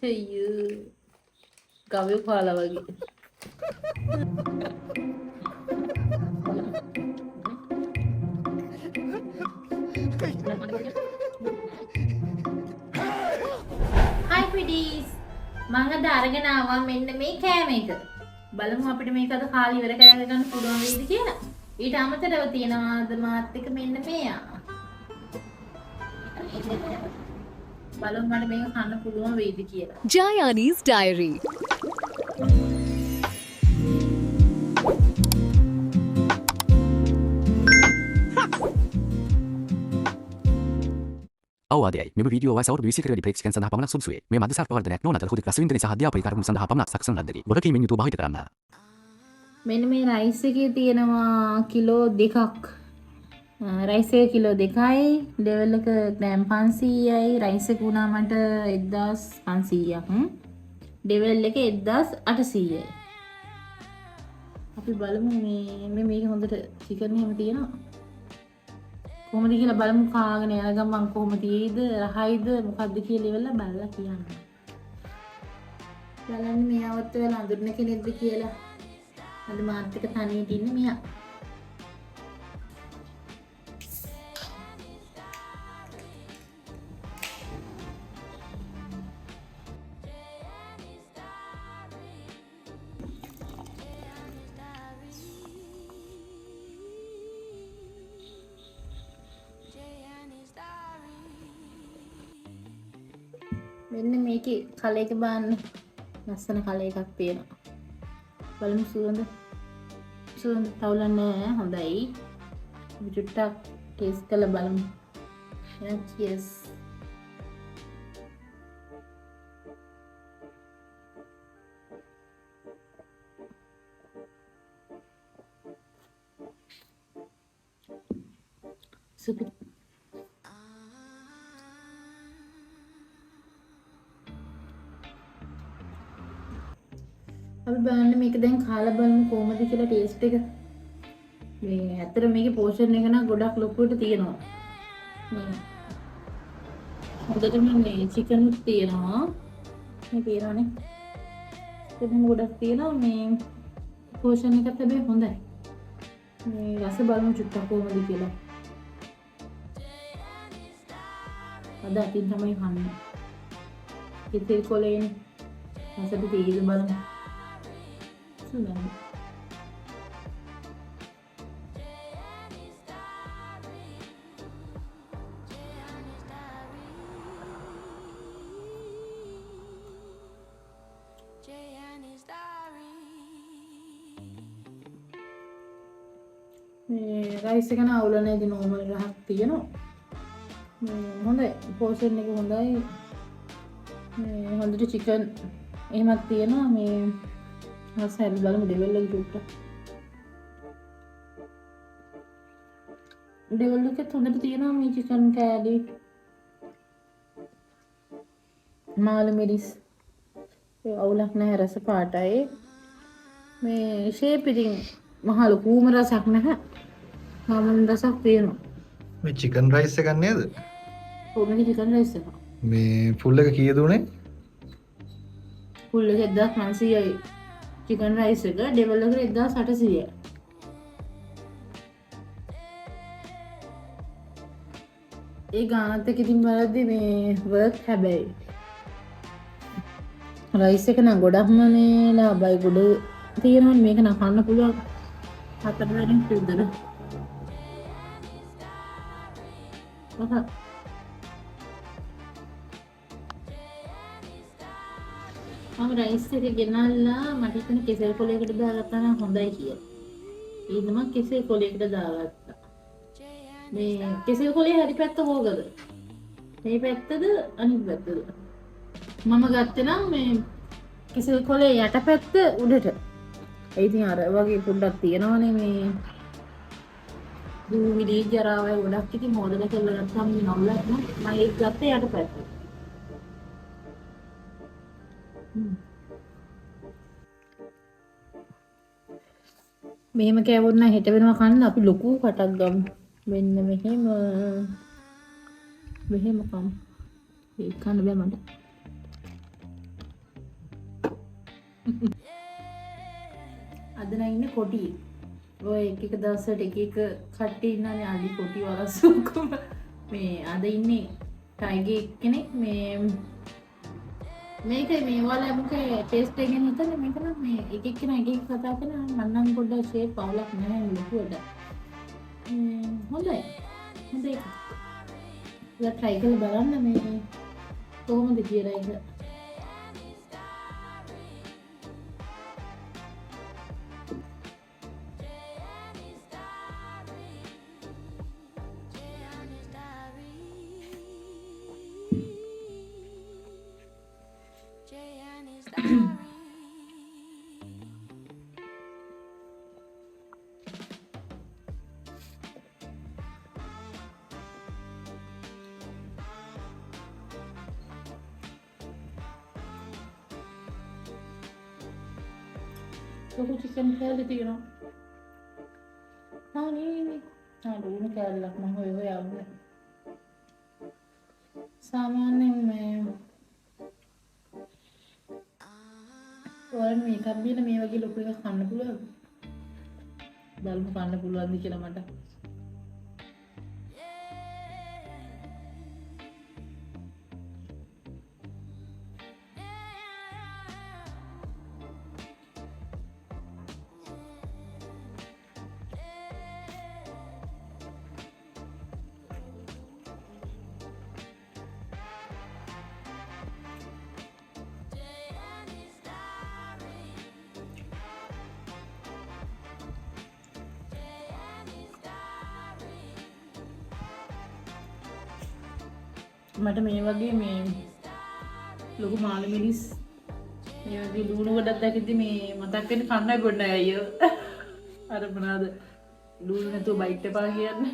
අයියෝ ගවයෝ කාලා වගේ. හයි පිඩීස් මම අද අරගෙන ආවා මෙන්න මේ කෑම එක. බලමු අපිට මේක අද කාලේ ඉවර කරගන්න පුළුවන් වෙයිද කියලා. ඊට අමතරව තියෙනවා අද මාත් එක්ක මෙන්න මෙයා. බලමු මට මේක කන්න පුළුවන් වෙයිද කියලා. Jayani's Diary. අවවාදයයි මෙම වීඩියෝ වයස අවුරුදු 20කට වැඩි ප්‍රේක්ෂකයන් සඳහා පමණක් සුදුසුවේ. මේ මදසාර ප්‍රවර්ධනයක් නොවන අතර හුදෙක් රසවින්දනය සහ අධ්‍යාපනය කරුණු සඳහා පමණක් සකසන ලද්දකි. වගකීමෙන් යුතුව භාවිත කරන්න. මෙන්න මේ රයිස් එකේ තියෙනවා කිලෝ 2ක්. රයිස් එක කිලෝ 2යි, ලෙවල් එක ග්‍රෑම් 500යි. රයිස් එක වුණා මට 1500ක්. ලෙවල් එක 1800යි. අපි බලමු මේ මේක හොඳට චිකන් එහෙම තියෙනවා. කොහොමද කියලා බලමු කාගෙන යන ගමන් කොහොම තියෙයිද රහයිද මොකද්ද කියලා ඉවරලා බලලා කියන්න. බලන්න මෙයාවත් වෙලා අඳුරන කෙනෙක්ද කියලා. අද මාත් එක්ක තනියට ඉන්නේ මෙයා. මෙන්න මේකේ කලයක බාන්න ලස්සන කල එකක් තියෙනවා. බලමු සුවඳ තවුලන්නේ නැහැ. හොඳයි. චුට්ටක් ටේස්ට් කරලා බලමු. cheers. super. අපි බලන්න මේක දැන් කාලා බලමු කොහමද කියලා ටේස්ට් එක. මේ ඇත්තට මේකේ පෝෂන් එක නම් ගොඩක් ලොකුවට තියෙනවා. හොඳටම මේ චිකන් උත් තියෙනවා. මේ තියෙනවානේ. ඒකම ගොඩක් තියෙනවා. මේ පෝෂන් එක තමයි හොඳයි. මේ රස බලමු චුට්ටක් කොහමද කියලා. අද අතින් තමයි කන්නේ. ඉතින් කොලේනේ. රසට තීද බලමු. Sudah. රයිස් එක නවුලනේදී නෝමල් රහක් තියෙනවා. හොඳයි. පෝෂන් එක හොඳයි. හොඳට චිකන් එහෙමත් තියෙනවා. මේ හරි බලමු ඩෙවල් එක චුට්ටක්. ඩෙවල් එකත් හොඳට තියෙනවා මේ චිකන් කෑලි. මාළු මිරිස්. ඒ අවුලක් නැහැ රස පාටයි. මේ ෂේප් ඉතින් මහ ලොකුම රසක් නැහැ. සාමාන්‍ය රසක් තියෙනවා. මේ චිකන් රයිස් එකක් නේද? ඔව් මේක චිකන් රයිස් එක. මේ ෆුල් එක කීයද උනේ? ෆුල් එක 1500යි. චිකන් රයිස් එක ඩෙවල් එකට 1800යි. ඒ ගානත් එක්ක ඉතින් බලද්දි මේ වර්ක් හැබැයි රයිස් එක නම් ගොඩක්ම මේ ලාභයි ගොඩ තියෙනවනේ. මේක නම් කන්න පුළුවන් 4 වෙනින් විතර. මම රයිස් එක ගෙනල්ලා මට හිතෙන කෙසෙල් කොලයකට දාගත්තා නම් හොඳයි කියලා. ඊට මම කෙසෙල් කොලයකට දාගත්තා. මේ කෙසෙල් කොලේ හරි පැත්ත හොගද? මේ පැත්තද අනිත් පැත්තද? මම ගත්තේ නම් මේ කෙසෙල් කොලේ යට පැත්ත උඩට. ඒ ඉතින් අර වගේ පොඩ්ඩක් තියෙනවනේ මේ දූවිලි ජරාවයි ගොඩක් ඉතින් හොදලා කරලා ගත්තාම නවුලක් නෑ. මම ඒක ගත්තේ යට පැත්ත. මෙහෙම කෑවොත් නම් හෙට වෙනවා කන්න අපි ලොකු කටක් ගමු. මෙන්න මෙහෙම කමු. ඒක කන්න බෑ මට. අද නම් ඉන්නේ කොටි. ඔය එක දවසට එක කට්ටිය ඉන්නනේ අලි කොටි වලස්සු ඔක්කොම. මේ අද ඉන්නේ ටයිගේ කෙනෙක් මේක මේ ඔයාලා මොකේ ටෙස්ට් එකෙන් හිතන්නේ මේක නම් මේ එක එක්කෙනා එක එක කතා කරනවා මම නම් පොඩ්ඩක් ෂේප් පවුලක් නැහැ ලොකුවට. හොඳයි. හොඳයි. ඔයා try කරලා බලන්න මේ කොහොමද කියලා ඒක. ලොකු චිකන් කෑල්ල තියෙනවා. නේ. ලුණු කෑල්ලක් මම හොය යන්නේ. සාමාන්‍යයෙන් මේ ඔයාලා මේකක් බීලා මේ වගේ ලොකු එකක් කන්න පුළුවන්ද? බලමු කන්න පුළුවන්ද කියලා මට. මට මේ වගේ මේ ලොකු මාළු මිරිස් මේ වගේ ලුණු ගොඩක් දැක්කදී මේ මතක් වෙන කන්නයි බොන්නයි අයියෝ. අර මොනවාද ලුණු නැතුව බයිට් එපා කියන්නේ.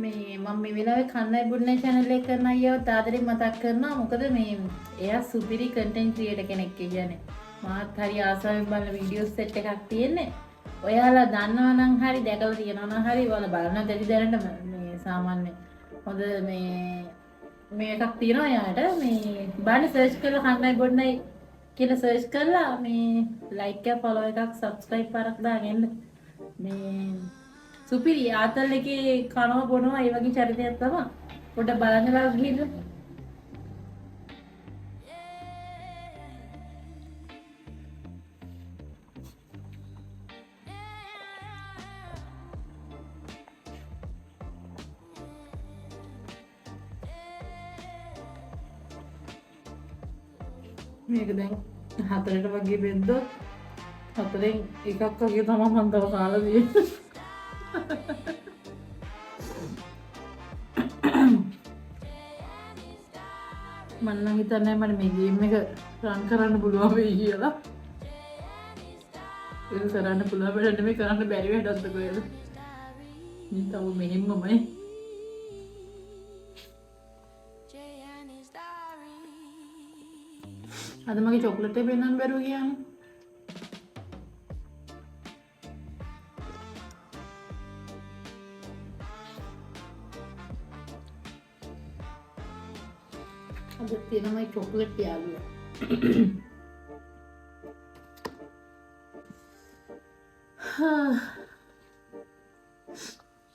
මේ මම මේ වෙලාවේ කන්නයි බොන්නයි channel එක කරන අයියෝ තාදරේ මතක් කරනවා. මොකද මේ එයා සුපිරි content creator කෙනෙක් කියන්නේ. මාත් හරි ආසාවෙන් බලන වීඩියෝ සෙට් එකක් තියෙන්නේ. ඔයාලා දන්නවා නම් හරි දැකලා තියෙනවා නම් හරි ඔයාලා බලන්න දෙවි දැනට මේ සාමාන්‍ය හොඳ මේ එකක් තියෙනවා යාට මේ බලන්න සර්ච් කරලා කන්නයි බොන්නයි කියලා සර්ච් කරලා මේ ලයික් එක ෆලෝ එකක් සබ්ස්ක්‍රයිබ් පාරක් දාගෙන මේ සුපිරි ආතල් එකේ කනවා බොනවා ඒ වගේ චරිතයක් තමයි පොඩ්ඩක් බලන්න ගිහින් මේක දැන් 4ට වගේ බෙද්දොත් 4න් එකක් වගේ තමයි මම තව කාලා තියෙන්නේ. මම නම් හිතන්නේ මට මේ ගේම් එක රන් කරන්න පුළුවන් වෙයි කියලා. ඒක කරන්න පුළුවන් වැඩ නෙමෙයි කරන්න බැරි වැඩක්ද කොහෙද? මේ තව මෙහෙම්මමයි. අද මගේ චොක්ලට් එක පෙන්නන්න බැරුව ගියානේ. අද තියෙනවා චොක්ලට් යාළුවා.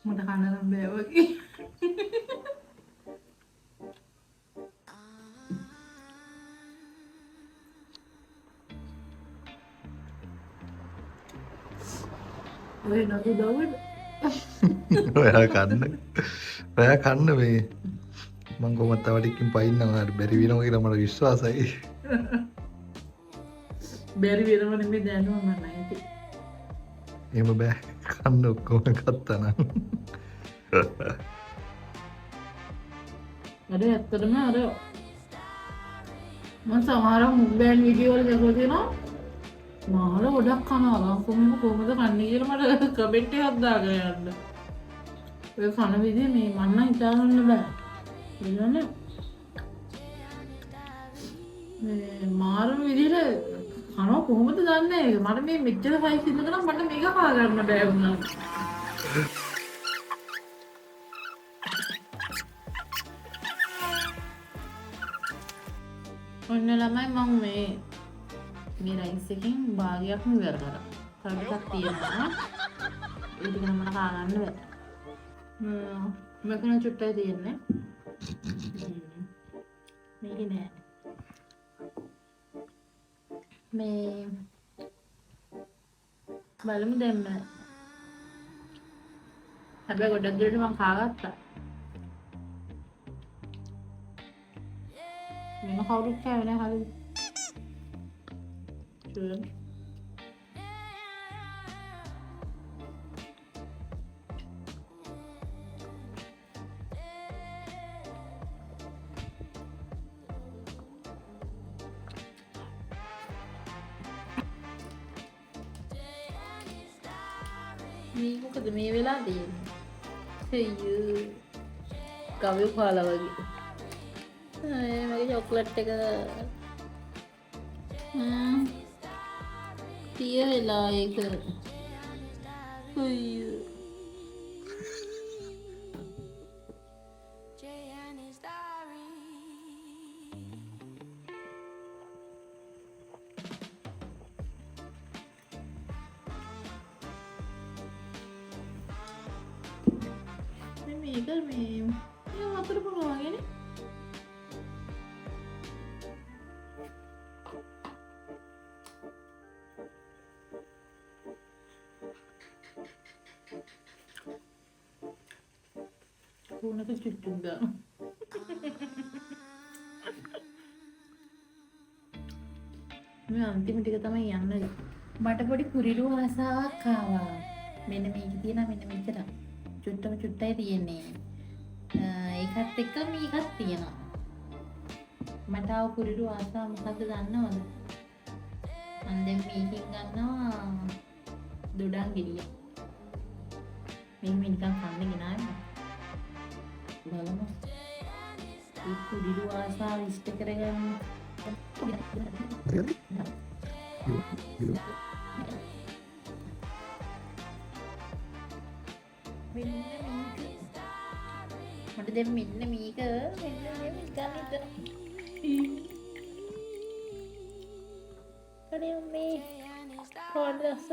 මට කන්න නම් බෑ වගේ. ඔය නතු දවුන ඔයා කන්න මේ මං කොහොමද තව ටිකකින් පයින්න ඔයාලට බැරි වෙනවා කියලා මට විශ්වාසයි. බැරි වෙනව නෙමෙයි දැනුම මම නැති. එහෙම බෑ කන්න ඔක්කොම ගත්තා නම්. අර ඇත්තටම අර මම සමහර මුක්බෑන් වීඩියෝ වල දැකලා තියෙනවා මාළ ගොඩක් කනවා කොහොමද කන්නේ කියලා මට කමෙන්ට් එකක් දාගෙන යන්න. ඔය කන විදිහ මේ මන්න හිතාගන්න බෑ. ඉන්නනේ මේ මාළු විදිහට කනවා කොහොමද දන්නේ? මට මේ මෙච්චර සයිස් ඉන්නකනම් මට මේක කා ගන්න බෑ වුණා. ඔන්න ළමයි මම මේ මේ රයිස් එකෙන් භාගයක්ම ඉවර කරා. තව ටිකක් තියෙනවා. ඒක ටික නම් මට කා ගන්න බෑ. මෙතන චුට්ටයි තියෙන්නේ. මේක නෑ. මේ බලමු දැන් හැබැයි ගොඩක් දුරට මම කාගත්තා. වෙන කවුරුත් කෑවේ නෑ හරිද? ෂුවර්. මේ මොකද මේ වෙලා තියෙන්නේ? අයියෝ. කවි කාලා වගේ. මගේ චොක්ලට් එක තිය වෙලා ඒක අයියෝ. මේක මේ වතුර පුරවා වගේනේ. Punak cucuk dah. මේ අන්තිම ටික තමයි යන්නේ. මට පොඩි කුරිරු ආසාවක් ආවා. මෙන්න මේක තියෙනවා මෙන්න මෙච්චර. චුට්ටයි තියෙන්නේ. ඒකත් එක්ක මේකත් තියෙනවා. මට ආව කුරිරු ආසාව මොකද්ද දන්නවද? මම දැන් මේකෙන් ගන්නවා දොඩම් ගෙඩිය. මේ නිකන් කන්නේ ගෙනාවේ. බලමු. ඒ කුරිරු ආසාව ඉෂ්ට කරගන්න. මට දැන් මෙන්න මේක ගන්න හිතනවා. අනේ මේ පොඩ්ඩක්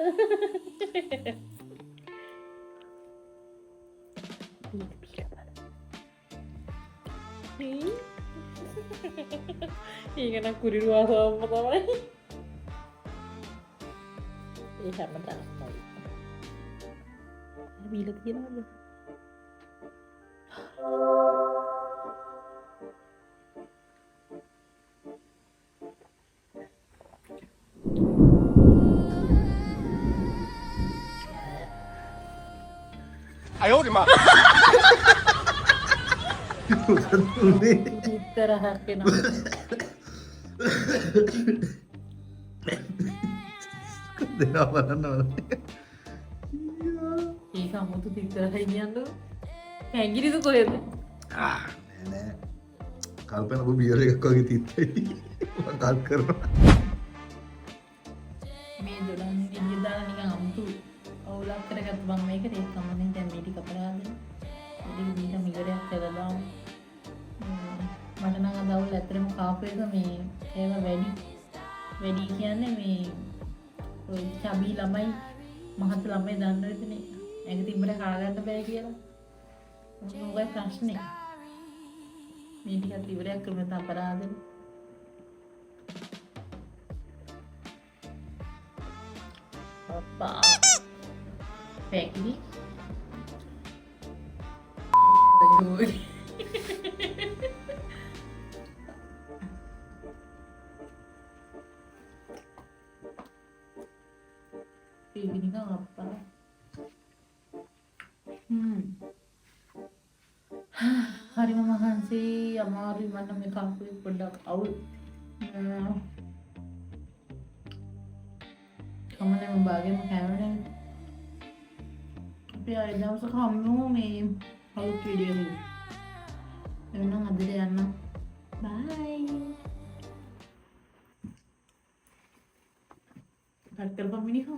ඒක නම් කුරිරු ආසාවම තමයි. ඒ හැමදාම තමයි. බීලා තියනවද? අයෝ දෙමා ඉතරහක් වෙනවා. දෙනවා බලන්න. ඒක අමුතු ඉතරහයි කියන්නේ. ඇඟිලිද කොහෙද? නෑ කල්පන ඔබ බියර එකක් වගේ තිත්තයි මම කල් කරනවා. මේ දොඩම් ගෙඩිය දාලා නිකන් අමුතු අවුලක් කරගත්ත මම මේකට ඒක සම්බන්ධයෙන් දැන් මේ ටික අපරාධ ඉතින් මේක මිගරයක් කරලා දාමු. මට නම් අද අවුල් ඇත්තටම කාපු එක මේ ඒව වැඩි කියන්නේ මේ ඔය චබි ළමයි මහත් ළමයි දන්නව ඉතිනේ ඒක තිබ්බට කා ගන්න බෑ කියලා. මොකයි ප්‍රශ්නේ? මේ ටිකත් ඉවරයක් කරන්න අපරාධනේ. අප්පා පැකිලි ini kan apa? Hari makan sih, amari mana mereka produk awal. Kamu yang membagi makanan. Tapi ada masa kamu nih kalau video ini. Memang ada deh anak. Bye. Cut कर पाऊँ नहीं हो